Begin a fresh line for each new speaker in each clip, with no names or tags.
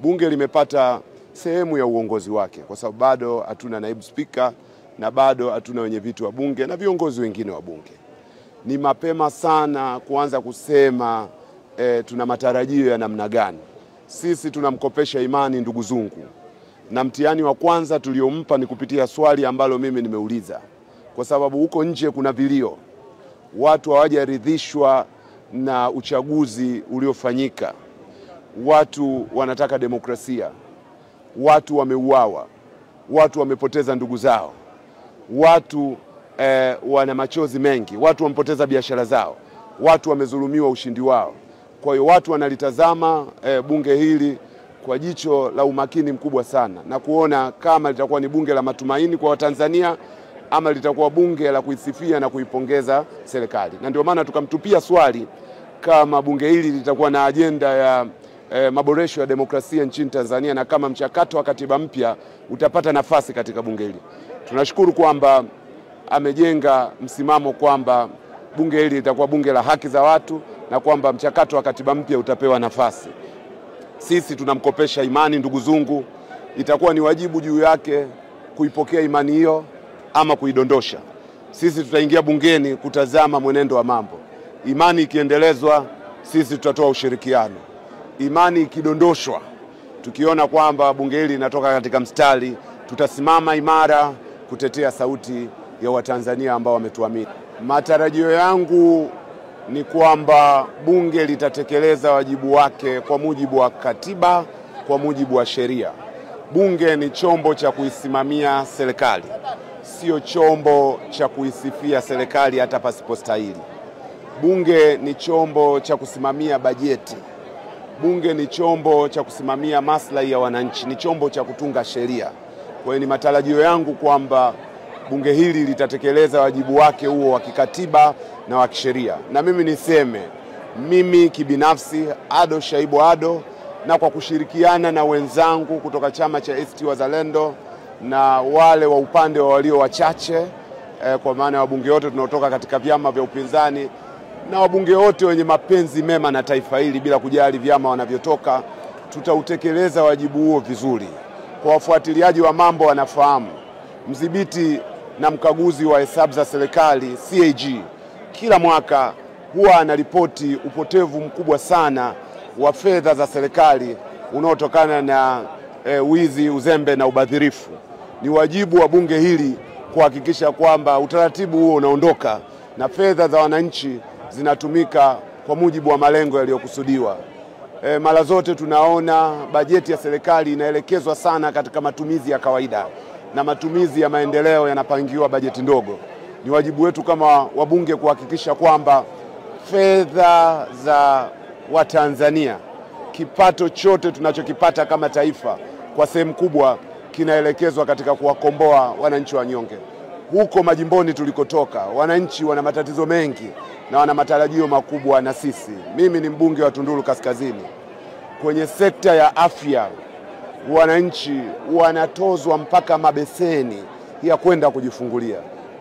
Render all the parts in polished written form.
bunge limepata sehemu ya uongozi wake, kwa sababu bado hatuna naibu spika na bado hatuna wenye viti wa bunge na viongozi wengine wa bunge. Ni mapema sana kuanza kusema tuna matarajio ya namna gani. Sisi tunamkopesha imani ndugu zungu, na mtihani wa kwanza tuliompa ni kupitia swali ambalo mimi nimeuliza, kwa sababu huko nje kuna vilio, watu hawajaridhishwa na uchaguzi uliofanyika, watu wanataka demokrasia, watu wameuawa, watu wamepoteza ndugu zao, watu wana machozi mengi, watu wamepoteza biashara zao, watu wamezulumiwa ushindi wao. Kwa hiyo watu wanalitazama bunge hili kwa jicho la umakini mkubwa sana, na kuona kama litakuwa ni bunge la matumaini kwa Watanzania ama litakuwa bunge la kuisifia na kuipongeza serikali. Na ndio maana tukamtupia swali kama bunge hili litakuwa na ajenda ya maboresho ya demokrasia nchini Tanzania, na kama mchakato wa katiba mpya utapata nafasi katika bunge hili. Tunashukuru kwamba amejenga msimamo kwamba bunge hili litakuwa bunge la haki za watu na kwamba mchakato wa katiba mpya utapewa nafasi. Sisi tunamkopesha imani ndugu zungu, itakuwa ni wajibu juu yake kuipokea imani hiyo ama kuidondosha. Sisi tutaingia bungeni kutazama mwenendo wa mambo. Imani ikiendelezwa, sisi tutatoa ushirikiano. Imani ikidondoshwa, tukiona kwamba bunge hili linatoka katika mstari, tutasimama imara kutetea sauti ya Watanzania ambao wametuamini. Matarajio yangu ni kwamba bunge litatekeleza wajibu wake kwa mujibu wa katiba, kwa mujibu wa sheria. Bunge ni chombo cha kuisimamia serikali, sio chombo cha kuisifia serikali hata pasipostahili. Bunge ni chombo cha kusimamia bajeti. Bunge ni chombo cha kusimamia maslahi ya wananchi, ni chombo cha kutunga sheria. Kwa hiyo ni matarajio yangu kwamba bunge hili litatekeleza wajibu wake huo wa kikatiba na wa kisheria. Na mimi niseme, mimi kibinafsi Ado Shaibu Ado, na kwa kushirikiana na wenzangu kutoka chama cha ACT Wazalendo na wale wa upande wa walio wachache, kwa maana wabunge wote tunaotoka katika vyama vya upinzani na wabunge wote wenye mapenzi mema na taifa hili bila kujali vyama wanavyotoka, tutautekeleza wajibu huo vizuri. Kwa wafuatiliaji wa mambo wanafahamu, mdhibiti na mkaguzi wa hesabu za serikali CAG kila mwaka huwa anaripoti upotevu mkubwa sana wa fedha za serikali unaotokana na wizi, uzembe na ubadhirifu. Ni wajibu wa bunge hili kuhakikisha kwamba utaratibu huo unaondoka na fedha za wananchi zinatumika kwa mujibu wa malengo yaliyokusudiwa. Mara zote tunaona bajeti ya serikali inaelekezwa sana katika matumizi ya kawaida na matumizi ya maendeleo yanapangiwa bajeti ndogo. Ni wajibu wetu kama wabunge kuhakikisha kwamba fedha za Watanzania, kipato chote tunachokipata kama taifa, kwa sehemu kubwa kinaelekezwa katika kuwakomboa wananchi wanyonge. Huko majimboni tulikotoka, wananchi wana matatizo mengi na wana matarajio makubwa na sisi. Mimi ni mbunge wa Tunduru Kaskazini. Kwenye sekta ya afya, wananchi wanatozwa mpaka mabeseni ya kwenda kujifungulia.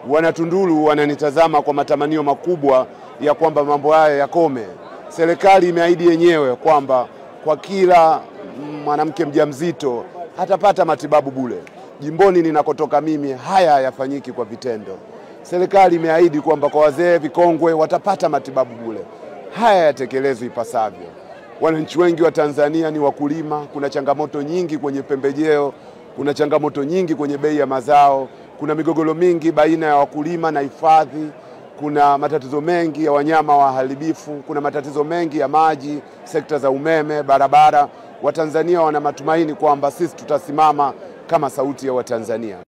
Wanatunduru wananitazama kwa matamanio makubwa ya kwamba mambo haya yakome. Serikali imeahidi yenyewe kwamba kwa kila mwanamke mjamzito atapata matibabu bure. Jimboni ninakotoka mimi haya hayafanyiki kwa vitendo. Serikali imeahidi kwamba kwa wazee vikongwe watapata matibabu bure. Haya yatekelezwe ipasavyo. Wananchi wengi wa Tanzania ni wakulima, kuna changamoto nyingi kwenye pembejeo, kuna changamoto nyingi kwenye bei ya mazao, kuna migogoro mingi baina ya wakulima na hifadhi, kuna matatizo mengi ya wanyama waharibifu, kuna matatizo mengi ya maji, sekta za umeme, barabara. Watanzania wana matumaini kwamba sisi tutasimama kama sauti ya Watanzania.